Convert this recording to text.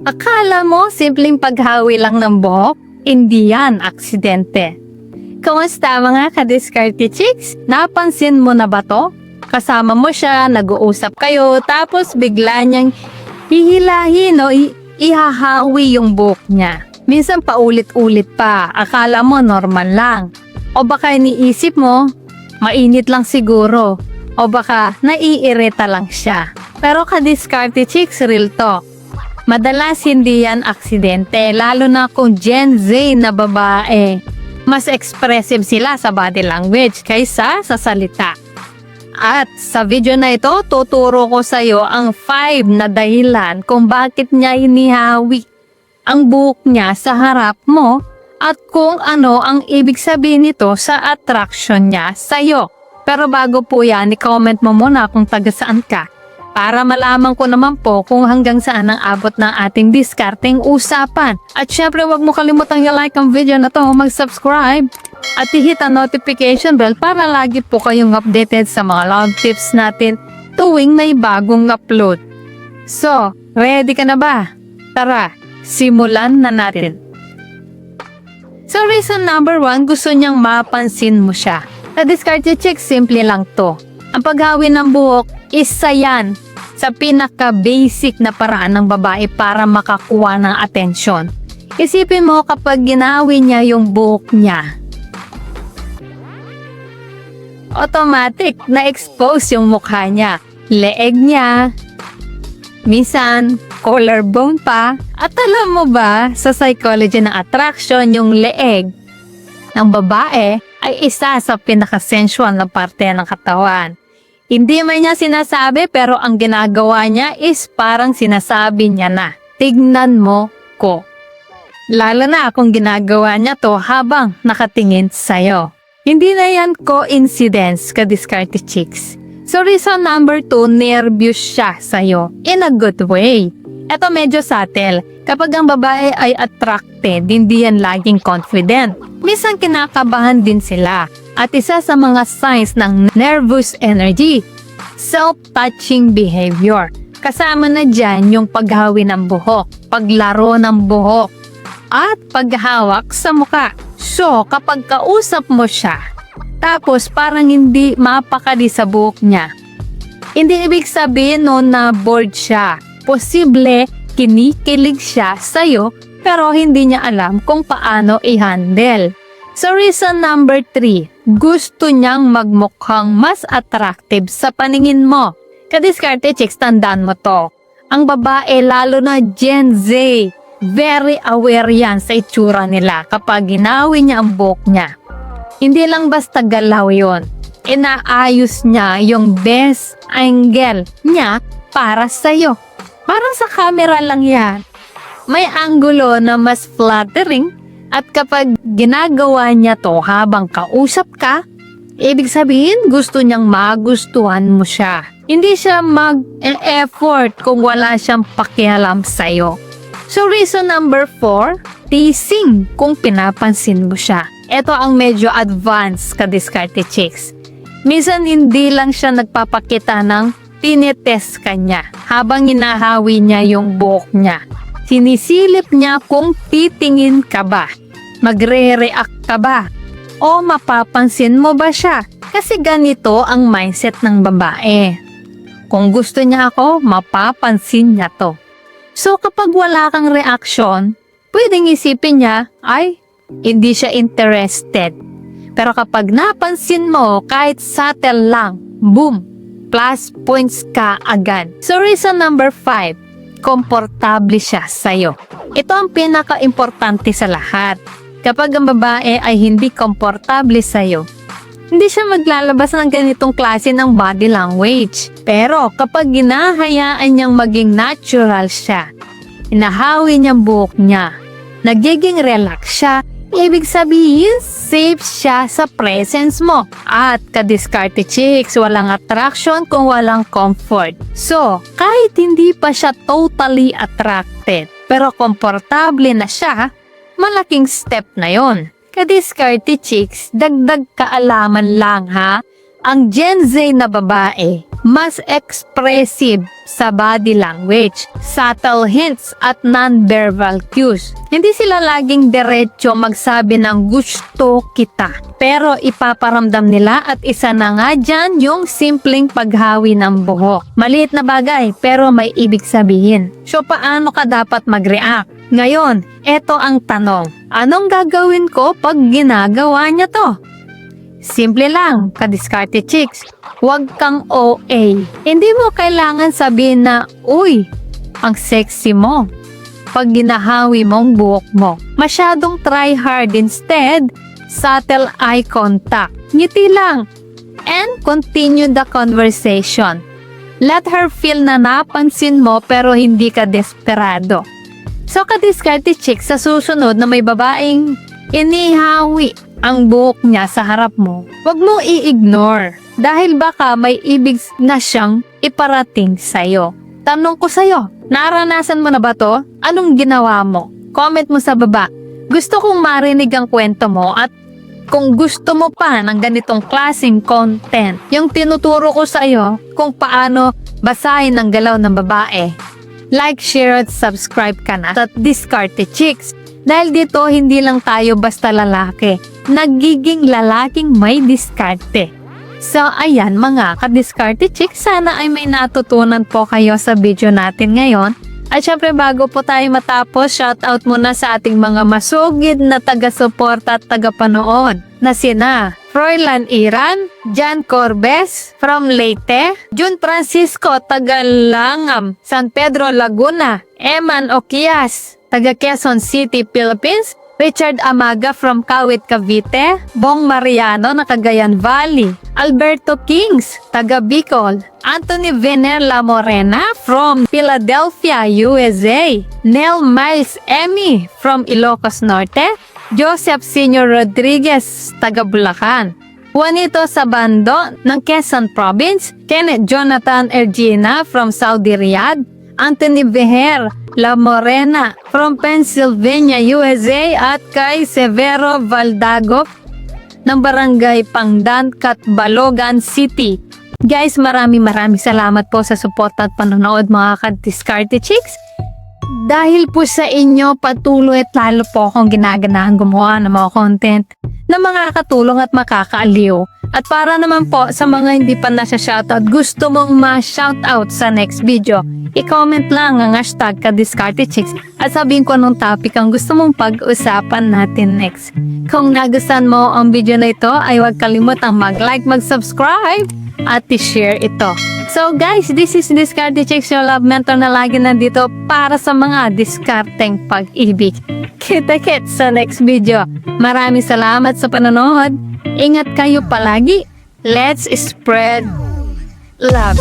Akala mo simpleng paghawi lang ng buhok? Hindi yan aksidente. Kumusta mga ka-diskarte chicks? Napansin mo na ba to? Kasama mo siya, nag-uusap kayo, tapos bigla niyang hihilahin o ihahawi yung buhok niya. Minsan paulit-ulit pa, akala mo normal lang. O baka iniisip mo, mainit lang siguro. O baka naiirita lang siya. Pero ka-diskarte chicks, real talk. Madalas hindi yan aksidente, lalo na kung Gen Z na babae. Mas expressive sila sa body language kaysa sa salita. At sa video na ito, tuturo ko sa iyo ang 5 na dahilan kung bakit niya hinihawi ang buhok niya sa harap mo at kung ano ang ibig sabihin nito sa attraction niya sa iyo. Pero bago po yan, i-comment mo muna kung taga saan ka para malaman ko naman po kung hanggang saan ang abot ng ating diskarteng usapan. At syempre huwag mo kalimutang i-like ang video na to, mag-subscribe at i-hit ang notification bell para lagi po kayong updated sa mga love tips natin tuwing may bagong upload. So, ready ka na ba? Tara, simulan na natin. So reason number 1, gusto niyang mapansin mo siya. Sa diskarte chicks, simple lang to. Ang paghawi ng buhok, isa yan sa pinaka-basic na paraan ng babae para makakuha ng atensyon. Isipin mo kapag ginawi niya yung buhok niya, automatic na-expose yung mukha niya, leeg niya, minsan collarbone pa. At alam mo ba, sa psychology ng attraction, yung leeg ng babae ay isa sa pinaka-sensual na parte ng katawan. Hindi man niya sinasabi pero ang ginagawa niya is parang sinasabi niya na, tignan mo ko. Lalo na kung ginagawa niya to habang nakatingin sa'yo. Hindi na yan coincidence, ka-diskarte chicks. So reason number 2, nervous siya sa'yo in a good way. Ito medyo subtle. Kapag ang babae ay attracted, hindi yan laging confident. Minsan kinakabahan din sila. At isa sa mga signs ng nervous energy, self-touching behavior. Kasama na dyan yung paghawi ng buhok, paglaro ng buhok, at paghawak sa muka. So, kapag kausap mo siya, tapos parang hindi mapakali sa buhok niya, hindi ibig sabihin no na bored siya. Posible kinikilig siya sa'yo pero hindi niya alam kung paano i-handle. So reason number 3, gusto niyang magmukhang mas attractive sa paningin mo. Ka-diskarte chicks, tandaan mo to. Ang babae, lalo na Gen Z, very aware yan sa itsura nila kapag ginawi niya ang buhok niya. Hindi lang basta galaw yun. Inaayos niya yung best angle niya para sa'yo. Parang sa camera lang yan. May anggulo na mas flattering at kapag ginagawa niya to habang kausap ka, ibig sabihin gusto niyang magustuhan mo siya. Hindi siya mag-effort kung wala siyang pakialam sa'yo. So reason number 4, teasing kung pinapansin mo siya. Ito ang medyo advanced, ka-diskarte chicks. Minsan hindi lang siya nagpapakita ng tinetest ka niya habang hinahawi niya yung buhok niya. Sinisilip niya kung titingin ka ba, magre-react ka ba, o mapapansin mo ba siya. Kasi ganito ang mindset ng babae. Kung gusto niya ako, mapapansin niya to. So kapag wala kang reaction, pwedeng isipin niya, ay, hindi siya interested. Pero kapag napansin mo, kahit subtle lang, boom, plus points ka agad. So reason number 5, komportable siya sa'yo. Ito ang pinaka-importante sa lahat. Kapag ang babae ay hindi komportable sa'yo, hindi siya maglalabas ng ganitong klase ng body language. Pero kapag ginahayaan niyang maging natural siya, inahawi niya buhok niya, nagiging relax siya, ibig sabihin, safe siya sa presence mo. At ka-diskarte chicks, walang attraction kung walang comfort. So, kahit hindi pa siya totally attracted, pero komportable na siya, malaking step na yon. Ka-diskarte chicks, dagdag kaalaman lang ha. Ang Gen Z na babae, mas expressive sa body language, subtle hints at non-verbal cues. Hindi sila laging diretso magsabi ng gusto kita, pero ipaparamdam nila at isa na nga dyan yung simpleng paghawi ng buhok. Maliit na bagay pero may ibig sabihin. So paano ka dapat mag-react? Ngayon, eto ang tanong. Anong gagawin ko pag ginagawa niya to? Simple lang, kadiskarte chicks. Huwag kang OA. Hindi mo kailangan sabihin na, uy, ang sexy mo pag ginahawi mong buhok mo. Masyadong try hard, instead, subtle eye contact. Ngiti lang. And continue the conversation. Let her feel na napansin mo pero hindi ka desperado. So kadiskarte chicks, sa susunod na may babaeng inihawi ang buhok niya sa harap mo, huwag mong i-ignore dahil baka may ibig na siyang iparating sa'yo. Tanong ko sa'yo, naranasan mo na ba to? Anong ginawa mo? Comment mo sa baba. Gusto kong marinig ang kwento mo at kung gusto mo pa ng ganitong klaseng content, yung tinuturo ko sa'yo kung paano basahin ang galaw ng babae. Like, share at subscribe ka na at Diskarte Chicks. Dahil dito, hindi lang tayo basta lalaki. Nagiging lalaking may diskarte. So, ayan mga ka-Diskarte Chicks, sana ay may natutunan po kayo sa video natin ngayon. At syempre, bago po tayo matapos, shoutout muna sa ating mga masugid na taga-suporta at taga-panood na sina Froilan Iran, Jan Corbes from Leyte, Jun Francisco Tagalangam, San Pedro Laguna, Eman Okias, taga Quezon City, Philippines, Richard Amaga from Kawit, Cavite, Bong Mariano na Cagayan Valley, Alberto Kings, taga Bicol, Anthony Vener La Morena from Philadelphia, USA, Nel Miles Emmy from Ilocos Norte, Joseph Senior Rodriguez, taga Bulacan, Juanito Sabando ng Quezon Province, Kenneth Jonathan Ergina from Saudi Riyadh, Anthony Veher La Morena from Pennsylvania, USA at kay Severo Valdago ng Barangay Pangdan, Catbalogan City. Guys, maraming salamat po sa support at panonood mga ka-Diskarte Chicks. Dahil po sa inyo, patuloy at lalo po akong ginaganahan gumawa ng mga content na makakatulong at makakaaliw. At para naman po sa mga hindi pa nasa-shoutout, gusto mong ma-shoutout sa next video, i-comment lang ang hashtag ka-Diskarte Chicks at sabihin ko anong topic ang gusto mong pag-usapan natin next. Kung nagustuhan mo ang video na ito, ay huwag kalimutang mag-like, mag-subscribe at i-share ito. So guys, this is Diskarte Chicks, your love mentor na lagi nandito para sa mga diskarteng pag-ibig. Kita-kits sa next video. Maraming salamat sa panonood. Ingat kayo palagi. Let's spread love.